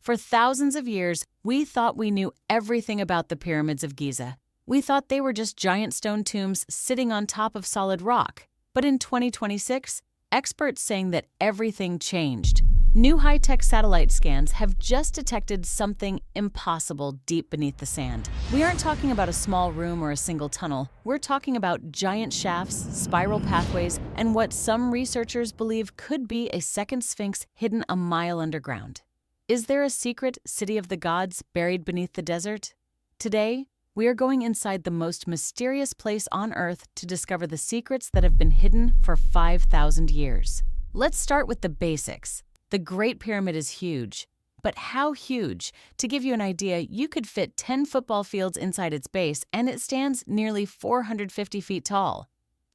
For thousands of years, we thought we knew everything about the Pyramids of Giza. We thought they were just giant stone tombs sitting on top of solid rock. But in 2026, experts saying that everything changed. New high-tech satellite scans have just detected something impossible deep beneath the sand. We aren't talking about a small room or a single tunnel. We're talking about giant shafts, spiral pathways, and what some researchers believe could be a second Sphinx hidden a mile underground. Is there a secret city of the gods buried beneath the desert? Today, we are going inside the most mysterious place on Earth to discover the secrets that have been hidden for 5,000 years. Let's start with the basics. The Great Pyramid is huge. But how huge? To give you an idea, you could fit 10 football fields inside its base, and it stands nearly 450 feet tall.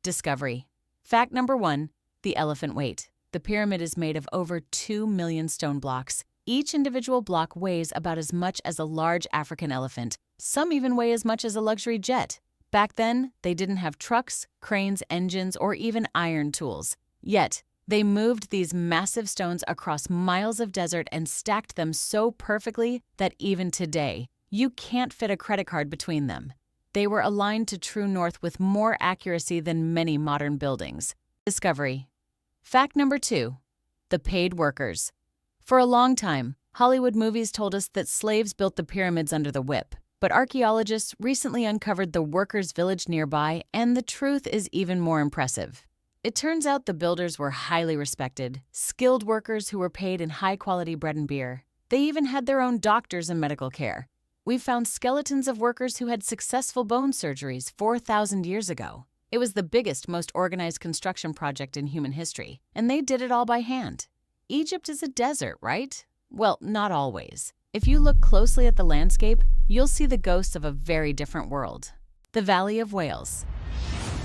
Discovery. Fact number 1, the elephant weight. The pyramid is made of over 2 million stone blocks. Each individual block weighs about as much as a large African elephant. Some even weigh as much as a luxury jet. Back then, they didn't have trucks, cranes, engines, or even iron tools. Yet, they moved these massive stones across miles of desert and stacked them so perfectly that even today, you can't fit a credit card between them. They were aligned to true north with more accuracy than many modern buildings. Discovery. Fact number 2, the paid workers. For a long time, Hollywood movies told us that slaves built the pyramids under the whip. But archaeologists recently uncovered the workers' village nearby, and the truth is even more impressive. It turns out the builders were highly respected, skilled workers who were paid in high-quality bread and beer. They even had their own doctors and medical care. We've found skeletons of workers who had successful bone surgeries 4,000 years ago. It was the biggest, most organized construction project in human history, and they did it all by hand. Egypt is a desert, right? Well, not always. If you look closely at the landscape, you'll see the ghosts of a very different world. The Valley of Whales.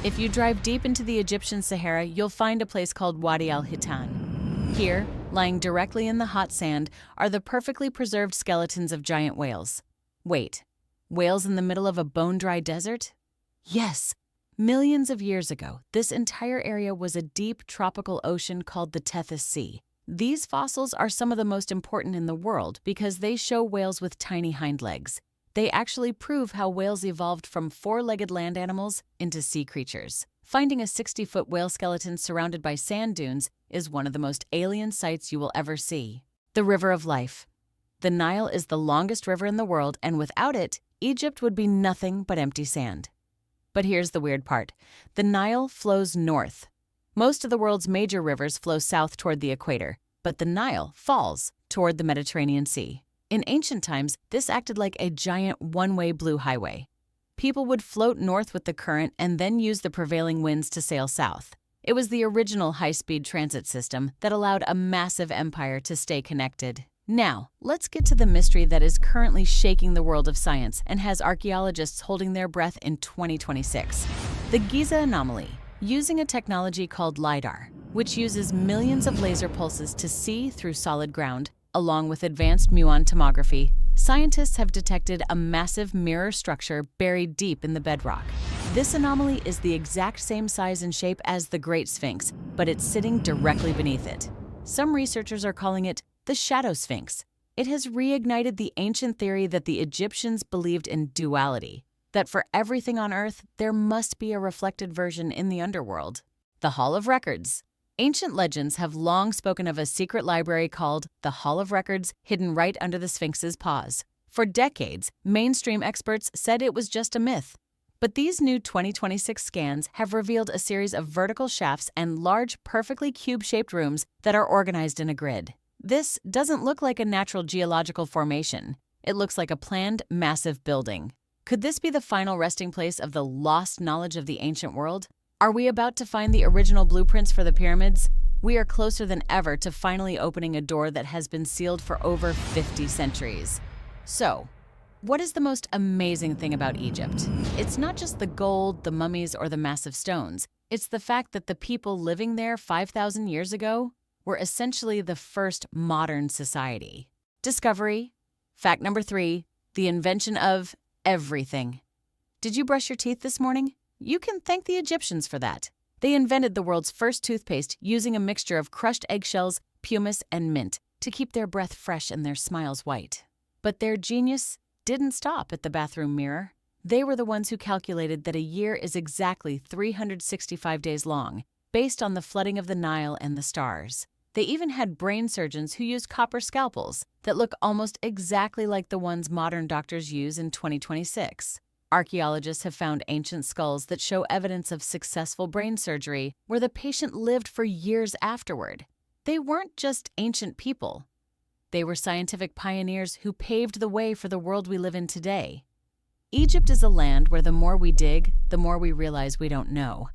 If you drive deep into the Egyptian Sahara, you'll find a place called Wadi al-Hitan. Here, lying directly in the hot sand, are the perfectly preserved skeletons of giant whales. Wait, whales in the middle of a bone-dry desert? Yes! Millions of years ago, this entire area was a deep tropical ocean called the Tethys Sea. These fossils are some of the most important in the world because they show whales with tiny hind legs. They actually prove how whales evolved from four-legged land animals into sea creatures. Finding a 60-foot whale skeleton surrounded by sand dunes is one of the most alien sights you will ever see. The River of Life. The Nile is the longest river in the world, and without it, Egypt would be nothing but empty sand. But here's the weird part. The Nile flows north. Most of the world's major rivers flow south toward the equator, but the Nile falls toward the Mediterranean Sea. In ancient times, this acted like a giant one-way blue highway. People would float north with the current and then use the prevailing winds to sail south. It was the original high-speed transit system that allowed a massive empire to stay connected. Now, let's get to the mystery that is currently shaking the world of science and has archaeologists holding their breath in 2026. The Giza anomaly. Using a technology called LiDAR, which uses millions of laser pulses to see through solid ground, along with advanced muon tomography, scientists have detected a massive mirror structure buried deep in the bedrock. This anomaly is the exact same size and shape as the Great Sphinx, but it's sitting directly beneath it. Some researchers are calling it the Shadow Sphinx. It has reignited the ancient theory that the Egyptians believed in duality, that for everything on Earth, there must be a reflected version in the underworld. The Hall of Records. Ancient legends have long spoken of a secret library called the Hall of Records hidden right under the Sphinx's paws. For decades, mainstream experts said it was just a myth. But these new 2026 scans have revealed a series of vertical shafts and large, perfectly cube-shaped rooms that are organized in a grid. This doesn't look like a natural geological formation. It looks like a planned, massive building. Could this be the final resting place of the lost knowledge of the ancient world? Are we about to find the original blueprints for the pyramids? We are closer than ever to finally opening a door that has been sealed for over 50 centuries. So, what is the most amazing thing about Egypt? It's not just the gold, the mummies, or the massive stones. It's the fact that the people living there 5,000 years ago were essentially the first modern society. Discovery. Fact number 3, the invention of everything. Did you brush your teeth this morning? You can thank the Egyptians for that. They invented the world's first toothpaste using a mixture of crushed eggshells, pumice, and mint. to keep their breath fresh and their smiles white. But their genius didn't stop at the bathroom mirror. They were the ones who calculated that a year is exactly 365 days long, based on the flooding of the Nile and the stars. They even had brain surgeons who used copper scalpels that look almost exactly like the ones modern doctors use in 2026. Archaeologists have found ancient skulls that show evidence of successful brain surgery where the patient lived for years afterward. They weren't just ancient people. They were scientific pioneers who paved the way for the world we live in today. Egypt is a land where the more we dig, the more we realize we don't know.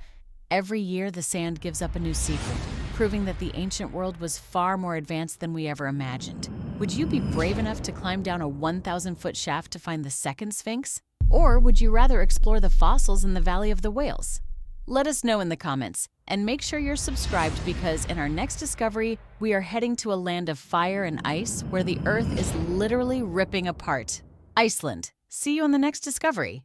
Every year, the sand gives up a new secret, proving that the ancient world was far more advanced than we ever imagined. Would you be brave enough to climb down a 1,000-foot shaft to find the second Sphinx? Or would you rather explore the fossils in the Valley of the Whales? Let us know in the comments, and make sure you're subscribed because in our next discovery, we are heading to a land of fire and ice where the Earth is literally ripping apart. Iceland. See you on the next discovery.